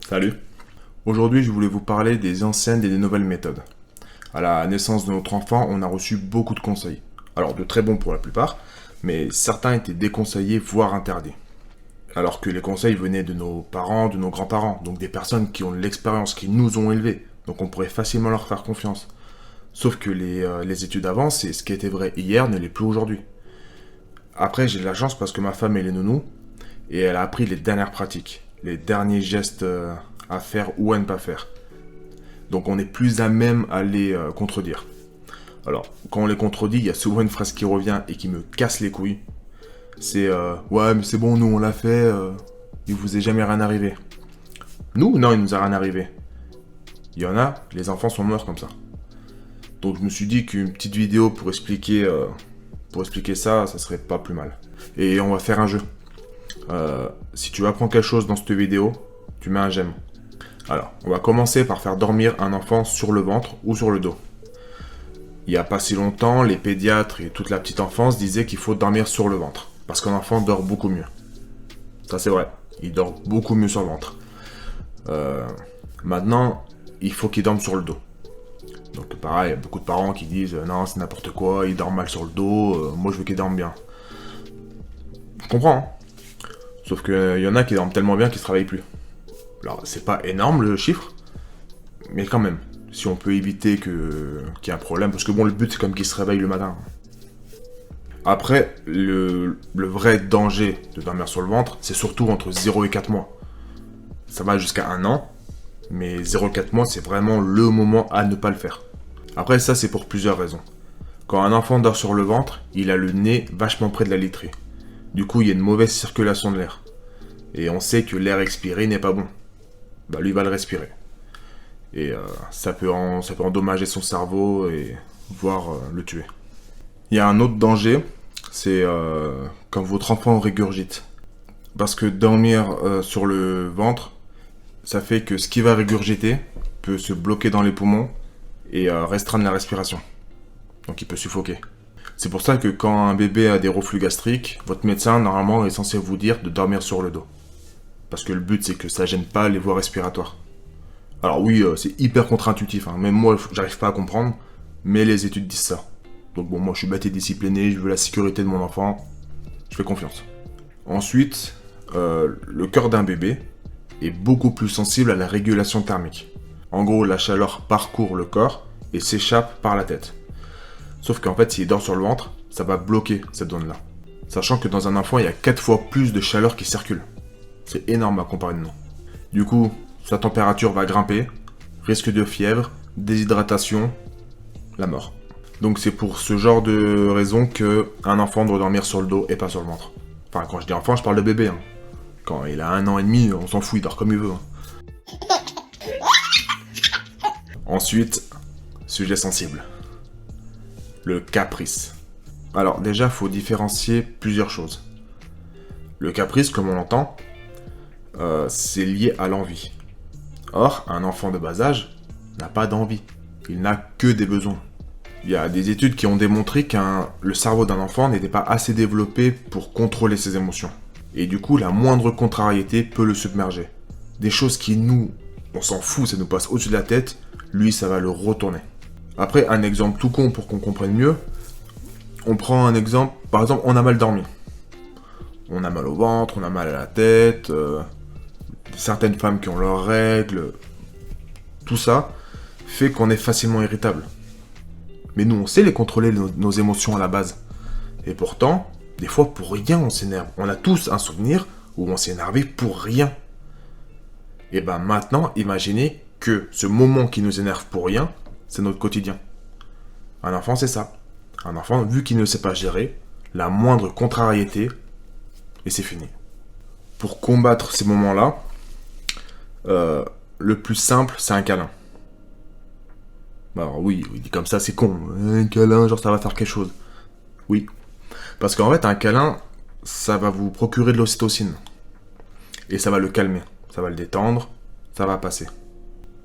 Salut. Aujourd'hui, je voulais vous parler des anciennes et des nouvelles méthodes. À la naissance de notre enfant, on a reçu beaucoup de conseils. Alors, de très bons pour la plupart, mais certains étaient déconseillés, voire interdits. Alors que les conseils venaient de nos parents, de nos grands-parents, donc des personnes qui ont de l'expérience, qui nous ont élevés, donc on pourrait facilement leur faire confiance. Sauf que les études avancent et ce qui était vrai hier ne l'est plus aujourd'hui. Après, j'ai de la chance parce que ma femme, elle est nounou, et elle a appris les dernières pratiques, les derniers gestes à faire ou à ne pas faire. Donc on est plus à même à les contredire. Alors, quand on les contredit, il y a souvent une phrase qui revient et qui me casse les couilles. C'est ouais, mais c'est bon, nous on l'a fait, il vous est jamais rien arrivé. Nous, non, il nous a rien arrivé. Il y en a, les enfants sont morts comme ça. Donc je me suis dit qu'une petite vidéo pour expliquer ça, ça serait pas plus mal. Et on va faire un jeu. Si tu apprends quelque chose dans cette vidéo, tu mets un j'aime. Alors, on va commencer par faire dormir un enfant sur le ventre ou sur le dos. Il n'y a pas si longtemps, les pédiatres et toute la petite enfance disaient qu'il faut dormir sur le ventre, parce qu'un enfant dort beaucoup mieux. Ça c'est vrai, il dort beaucoup mieux sur le ventre. Maintenant, il faut qu'il dorme sur le dos. Donc pareil, il y a beaucoup de parents qui disent non, c'est n'importe quoi, il dort mal sur le dos, moi je veux qu'il dorme bien. Je comprends, hein. Sauf qu'il y en a qui dorment tellement bien qu'ils se réveillent plus. Alors, c'est pas énorme le chiffre, mais quand même, si on peut éviter qu'il y ait un problème, parce que bon, le but c'est comme qu'il se réveille le matin. Après, le vrai danger de dormir sur le ventre, c'est surtout entre 0 et 4 mois. Ça va jusqu'à 1 an, mais 0 et 4 mois, c'est vraiment le moment à ne pas le faire. Après, ça, c'est pour plusieurs raisons. Quand un enfant dort sur le ventre, il a le nez vachement près de la literie. Du coup, il y a une mauvaise circulation de l'air. Et on sait que l'air expiré n'est pas bon. Bah lui va le respirer. Et ça peut endommager son cerveau et voire le tuer. Il y a un autre danger, c'est quand votre enfant régurgite. Parce que dormir sur le ventre, ça fait que ce qui va régurgiter peut se bloquer dans les poumons et restreindre la respiration. Donc il peut suffoquer. C'est pour ça que quand un bébé a des reflux gastriques, votre médecin normalement est censé vous dire de dormir sur le dos. Parce que le but c'est que ça gêne pas les voies respiratoires. Alors oui, c'est hyper contre-intuitif, hein. Même moi j'arrive pas à comprendre, mais les études disent ça. Donc bon, moi je suis bête et discipliné, je veux la sécurité de mon enfant, je fais confiance. Ensuite, le cœur d'un bébé est beaucoup plus sensible à la régulation thermique. En gros, la chaleur parcourt le corps et s'échappe par la tête. Sauf qu'en fait, s'il dort sur le ventre, ça va bloquer cette zone-là. Sachant que dans un enfant, il y a 4 fois plus de chaleur qui circule. C'est énorme à comparer de nous. Du coup, sa température va grimper, risque de fièvre, déshydratation, la mort. Donc c'est pour ce genre de raison que un enfant doit dormir sur le dos et pas sur le ventre. Enfin, quand je dis enfant, je parle de bébé, hein. Quand il a 1 an et demi, on s'en fout, il dort comme il veut, hein. Ensuite, sujet sensible. Le caprice. Alors déjà, faut différencier plusieurs choses. Le caprice, comme on l'entend, c'est lié à l'envie. Or, un enfant de bas âge n'a pas d'envie. Il n'a que des besoins. Il y a des études qui ont démontré que le cerveau d'un enfant n'était pas assez développé pour contrôler ses émotions. Et du coup, la moindre contrariété peut le submerger. Des choses qui nous, on s'en fout, ça nous passe au-dessus de la tête, lui, ça va le retourner. Après, un exemple tout con pour qu'on comprenne mieux, on prend un exemple, par exemple, on a mal dormi. On a mal au ventre, on a mal à la tête, certaines femmes qui ont leurs règles, tout ça fait qu'on est facilement irritable. Mais nous, on sait les contrôler, nos émotions à la base. Et pourtant, des fois, pour rien, on s'énerve. On a tous un souvenir où on s'est énervé pour rien. Et ben maintenant, imaginez que ce moment qui nous énerve pour rien, c'est notre quotidien. Un enfant, c'est ça. Un enfant, vu qu'il ne sait pas gérer, la moindre contrariété, et c'est fini. Pour combattre ces moments-là, le plus simple, c'est un câlin. Alors oui, dit comme ça, c'est con. Un câlin, genre ça va faire quelque chose. Oui. Parce qu'en fait, un câlin, ça va vous procurer de l'ocytocine. Et ça va le calmer. Ça va le détendre. Ça va passer.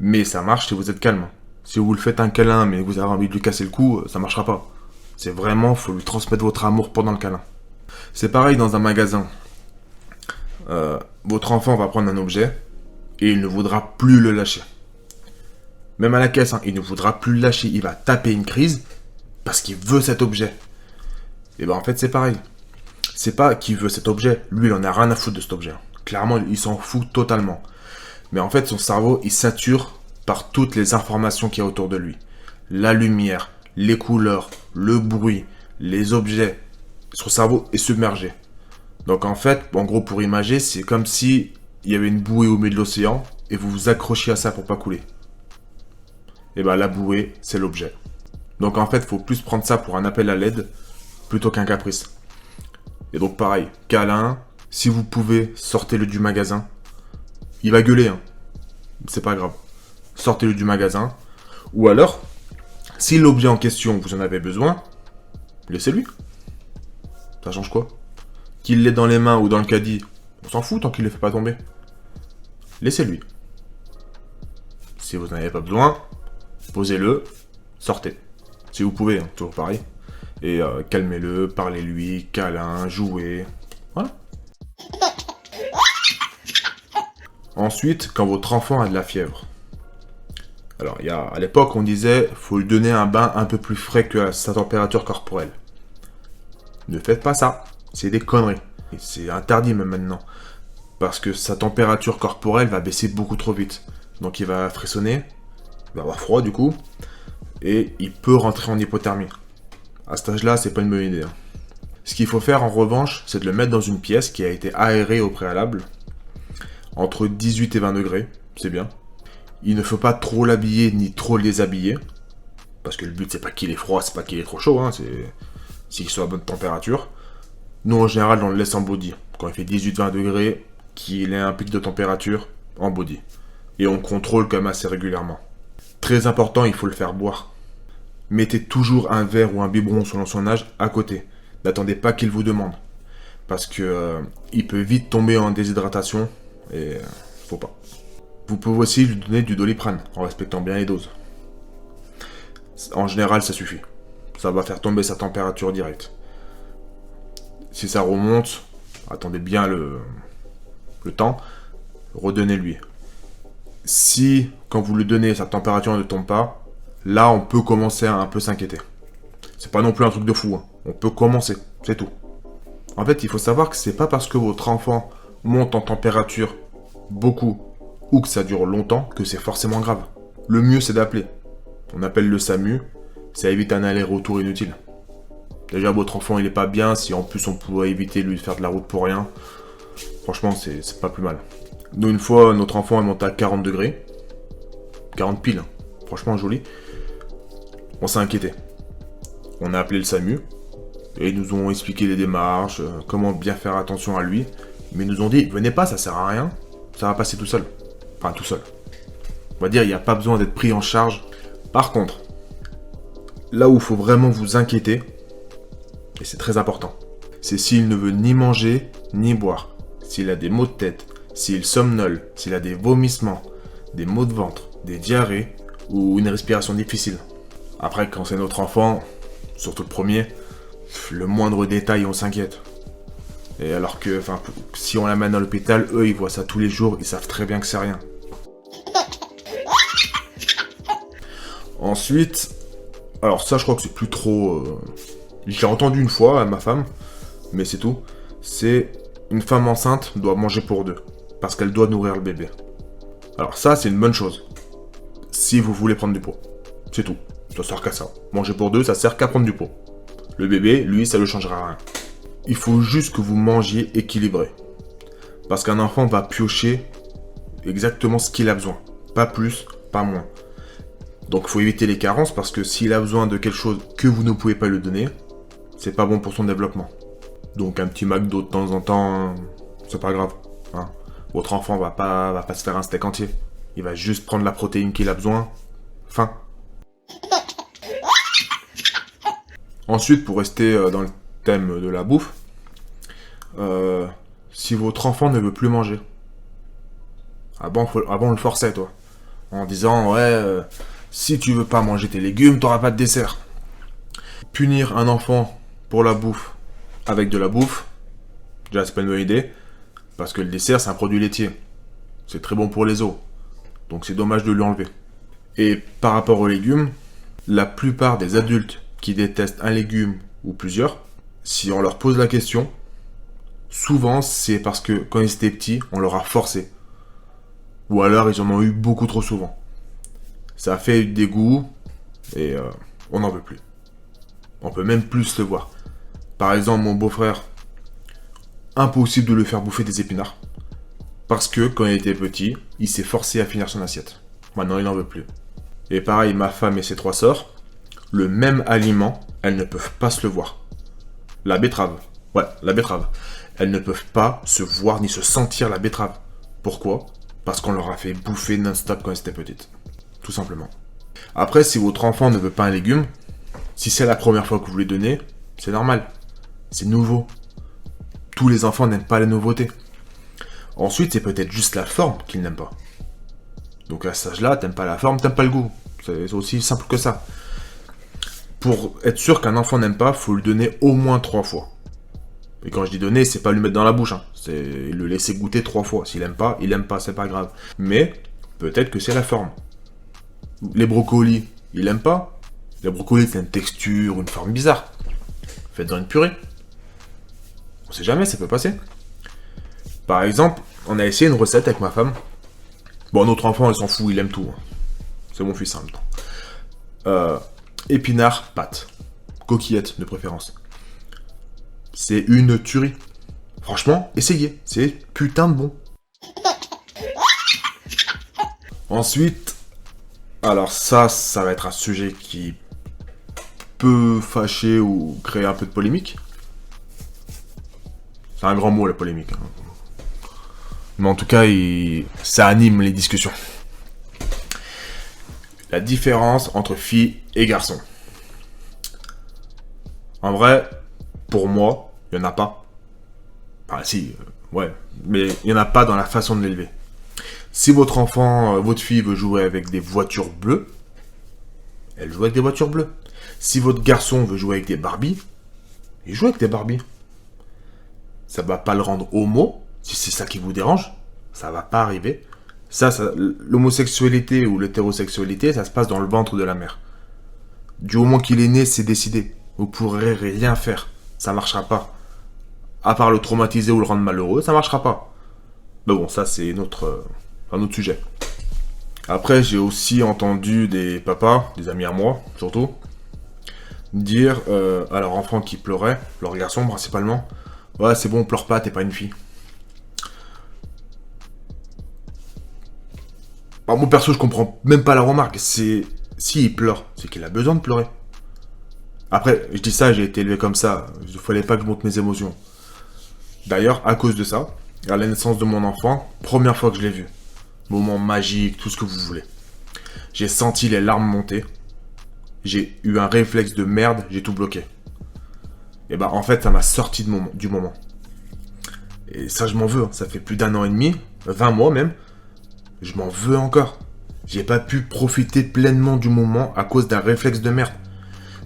Mais ça marche si vous êtes calme. Si vous le faites un câlin, mais vous avez envie de lui casser le cou, ça marchera pas. C'est vraiment, faut lui transmettre votre amour pendant le câlin. C'est pareil dans un magasin. Votre enfant va prendre un objet, Et il ne voudra plus le lâcher. Même à la caisse, hein, il ne voudra plus le lâcher. Il va taper une crise parce qu'il veut cet objet. Et ben en fait, c'est pareil. C'est pas qu'il veut cet objet. Lui, il en a rien à foutre de cet objet. Clairement, il s'en fout totalement. Mais en fait, son cerveau, il sature par toutes les informations qu'il y a autour de lui. La lumière, les couleurs, le bruit, les objets. Son cerveau est submergé. Donc en fait, en gros, pour imager, c'est comme si il y avait une bouée au milieu de l'océan et vous vous accrochiez à ça pour pas couler. Et ben la bouée, c'est l'objet. Donc en fait, il faut plus prendre ça pour un appel à l'aide plutôt qu'un caprice. Et donc pareil, câlin, si vous pouvez, sortez-le du magasin. Il va gueuler, hein. C'est pas grave. Sortez-le du magasin. Ou alors, si l'objet en question, vous en avez besoin, laissez-lui. Ça change quoi? Qu'il l'ait dans les mains ou dans le caddie, on s'en fout tant qu'il ne le fait pas tomber. Laissez-lui. Si vous n'en avez pas besoin, posez-le, sortez. Si vous pouvez, hein, toujours pareil. Et calmez-le, parlez-lui, câlin, jouez. Voilà. Ensuite, quand votre enfant a de la fièvre. Alors, à l'époque, on disait, faut lui donner un bain un peu plus frais que sa température corporelle. Ne faites pas ça. C'est des conneries. Et c'est interdit même maintenant. Parce que sa température corporelle va baisser beaucoup trop vite. Donc il va frissonner, il va avoir froid du coup, et il peut rentrer en hypothermie. À cet âge-là, c'est pas une bonne idée. Ce qu'il faut faire en revanche, c'est de le mettre dans une pièce qui a été aérée au préalable, entre 18 et 20 degrés, c'est bien. Il ne faut pas trop l'habiller ni trop le déshabiller, parce que le but c'est pas qu'il ait froid, c'est pas qu'il ait trop chaud, hein, c'est qu'il soit à bonne température. Nous en général on le laisse en body, quand il fait 18-20 degrés, qu'il ait un pic de température en body. Et on contrôle quand même assez régulièrement. Très important, il faut le faire boire. Mettez toujours un verre ou un biberon selon son âge à côté. N'attendez pas qu'il vous demande. Parce que il peut vite tomber en déshydratation et faut pas. Vous pouvez aussi lui donner du Doliprane en respectant bien les doses. En général, ça suffit. Ça va faire tomber sa température directe. Si ça remonte, attendez bien le temps, redonnez-lui. Si, quand vous lui donnez, sa température ne tombe pas, là, on peut commencer à un peu s'inquiéter. C'est pas non plus un truc de fou, hein. On peut commencer, c'est tout. En fait, il faut savoir que c'est pas parce que votre enfant monte en température beaucoup ou que ça dure longtemps que c'est forcément grave. Le mieux, c'est d'appeler. On appelle le SAMU, ça évite un aller-retour inutile. Déjà, votre enfant, il est pas bien, si en plus on pouvait éviter de lui faire de la route pour rien, franchement, c'est pas plus mal. Nous, une fois, notre enfant est monté à 40 degrés. 40 piles, hein. Franchement joli. On s'est inquiété. On a appelé le SAMU. Et ils nous ont expliqué les démarches, comment bien faire attention à lui. Mais ils nous ont dit, venez pas, ça sert à rien. Ça va passer tout seul. Enfin, tout seul. On va dire, il n'y a pas besoin d'être pris en charge. Par contre, là où il faut vraiment vous inquiéter, et c'est très important, c'est s'il ne veut ni manger, ni boire. S'il a des maux de tête, s'il somnole, s'il a des vomissements, des maux de ventre, des diarrhées ou une respiration difficile. Après, quand c'est notre enfant, surtout le premier, le moindre détail, on s'inquiète. Et alors que, si on l'amène à l'hôpital, eux, ils voient ça tous les jours, ils savent très bien que c'est rien. Ensuite, alors ça, je crois que c'est plus trop... J'ai entendu une fois à ma femme, mais c'est tout. C'est une femme enceinte doit manger pour deux, parce qu'elle doit nourrir le bébé. Alors ça, c'est une bonne chose. Si vous voulez prendre du poids. C'est tout. Ça sert qu'à ça. Manger pour deux, ça sert qu'à prendre du poids. Le bébé, lui, ça ne changera rien. Il faut juste que vous mangiez équilibré. Parce qu'un enfant va piocher exactement ce qu'il a besoin. Pas plus, pas moins. Donc il faut éviter les carences parce que s'il a besoin de quelque chose que vous ne pouvez pas lui donner, c'est pas bon pour son développement. Donc un petit McDo de temps en temps, c'est pas grave. Hein. Votre enfant va pas se faire un steak entier. Il va juste prendre la protéine qu'il a besoin. Fin. Ensuite, pour rester dans le thème de la bouffe, si votre enfant ne veut plus manger, avant on le forçait, toi, en disant ouais, si tu veux pas manger tes légumes, t'auras pas de dessert. Punir un enfant pour la bouffe avec de la bouffe, déjà c'est pas une bonne idée, parce que le dessert c'est un produit laitier. c'est très bon pour les os. Donc c'est dommage de lui enlever. Et par rapport aux légumes, la plupart des adultes qui détestent un légume ou plusieurs, si on leur pose la question, souvent c'est parce que quand ils étaient petits, on leur a forcé. Ou alors ils en ont eu beaucoup trop souvent. Ça a fait du dégoût et on n'en veut plus. On peut même plus le voir. Par exemple, mon beau-frère, impossible de le faire bouffer des épinards. Parce que quand il était petit, il s'est forcé à finir son assiette. Maintenant, il n'en veut plus. Et pareil, ma femme et ses 3 sœurs, le même aliment, elles ne peuvent pas se le voir. La betterave. Ouais, la betterave. Elles ne peuvent pas se voir ni se sentir la betterave. Pourquoi ? Parce qu'on leur a fait bouffer non-stop quand elles étaient petites. Tout simplement. Après, si votre enfant ne veut pas un légume, si c'est la première fois que vous lui donnez, c'est normal. C'est nouveau. Tous les enfants n'aiment pas les nouveautés. Ensuite, c'est peut-être juste la forme qu'ils n'aiment pas. Donc à cet âge-là, t'aimes pas la forme, t'aimes pas le goût. C'est aussi simple que ça. Pour être sûr qu'un enfant n'aime pas, faut lui donner au moins 3 fois. Et quand je dis donner, c'est pas lui mettre dans la bouche, hein. C'est le laisser goûter 3 fois. S'il aime pas, il aime pas, c'est pas grave. Mais peut-être que c'est la forme. Les brocolis, il aime pas. Les brocolis, c'est une texture, une forme bizarre. Faites dans une purée. On sait jamais, ça peut passer. Par exemple, on a essayé une recette avec ma femme. Bon, notre enfant, il s'en fout, il aime tout. C'est mon fils en même temps. Épinards, pâtes. Coquillettes, de préférence. C'est une tuerie. Franchement, essayez. C'est putain de bon. Ensuite, alors ça va être un sujet qui peut fâcher ou créer un peu de polémique. C'est un grand mot, la polémique. Mais en tout cas, ça anime les discussions. La différence entre filles et garçons. En vrai, pour moi, il n'y en a pas. Enfin, si, ouais. Mais il n'y en a pas dans la façon de l'élever. Si votre enfant, votre fille veut jouer avec des voitures bleues, elle joue avec des voitures bleues. Si votre garçon veut jouer avec des Barbies, il joue avec des Barbies. Ça va pas le rendre homo, si c'est ça qui vous dérange, ça va pas arriver. L'homosexualité ou l'hétérosexualité, ça se passe dans le ventre de la mère. Du moment qu'il est né, c'est décidé. Vous pourrez rien faire, ça marchera pas. À part le traumatiser ou le rendre malheureux, ça marchera pas. Mais bon, ça c'est un autre sujet. Après, j'ai aussi entendu des papas, des amis à moi, surtout, dire à leur enfant qui pleurait, leur garçon principalement, ouais, c'est bon, pleure pas, t'es pas une fille. Alors, moi perso, je comprends même pas la remarque. Si il pleure, c'est qu'il a besoin de pleurer. Après, je dis ça, j'ai été élevé comme ça. Il fallait pas que je montre mes émotions. D'ailleurs, à cause de ça, à la naissance de mon enfant, première fois que je l'ai vu. Moment magique, tout ce que vous voulez. J'ai senti les larmes monter. J'ai eu un réflexe de merde, j'ai tout bloqué. Et bah en fait, ça m'a sorti du moment. Et ça, je m'en veux. Ça fait plus d'1 an et demi, 20 mois même. Je m'en veux encore. J'ai pas pu profiter pleinement du moment à cause d'un réflexe de merde.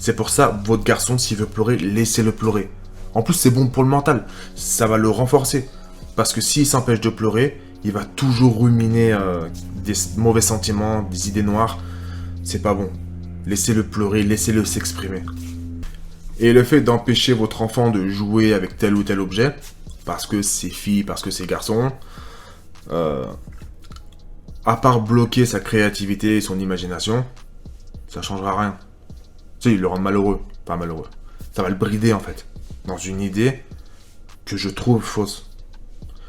C'est pour ça, votre garçon, s'il veut pleurer, laissez-le pleurer. En plus, c'est bon pour le mental. Ça va le renforcer. Parce que s'il s'empêche de pleurer, il va toujours ruminer des mauvais sentiments, des idées noires. C'est pas bon. Laissez-le pleurer, laissez-le s'exprimer. Et le fait d'empêcher votre enfant de jouer avec tel ou tel objet, parce que c'est fille, parce que c'est garçon, à part bloquer sa créativité et son imagination, ça changera rien. Tu sais, il le rend malheureux, pas malheureux. Ça va le brider en fait, dans une idée que je trouve fausse.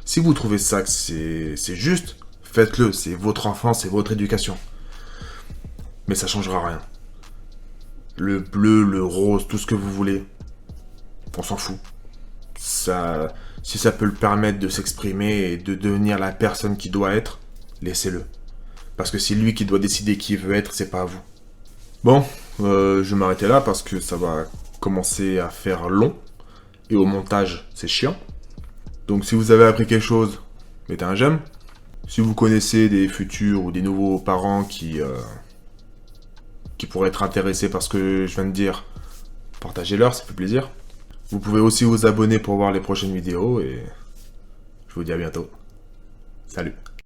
Si vous trouvez ça que c'est juste, faites-le, c'est votre enfant, c'est votre éducation. Mais ça changera rien. Le bleu, le rose, tout ce que vous voulez, on s'en fout. Ça, si ça peut le permettre de s'exprimer et de devenir la personne qu'il doit être, laissez-le. Parce que c'est lui qui doit décider qui il veut être, c'est pas à vous. Bon, je vais m'arrêter là parce que ça va commencer à faire long. Et au montage, c'est chiant. Donc si vous avez appris quelque chose, mettez un j'aime. Si vous connaissez des futurs ou des nouveaux parents qui pourraient être intéressés par ce que je viens de dire, partagez-leur, ça fait plaisir. Vous pouvez aussi vous abonner pour voir les prochaines vidéos et je vous dis à bientôt. Salut.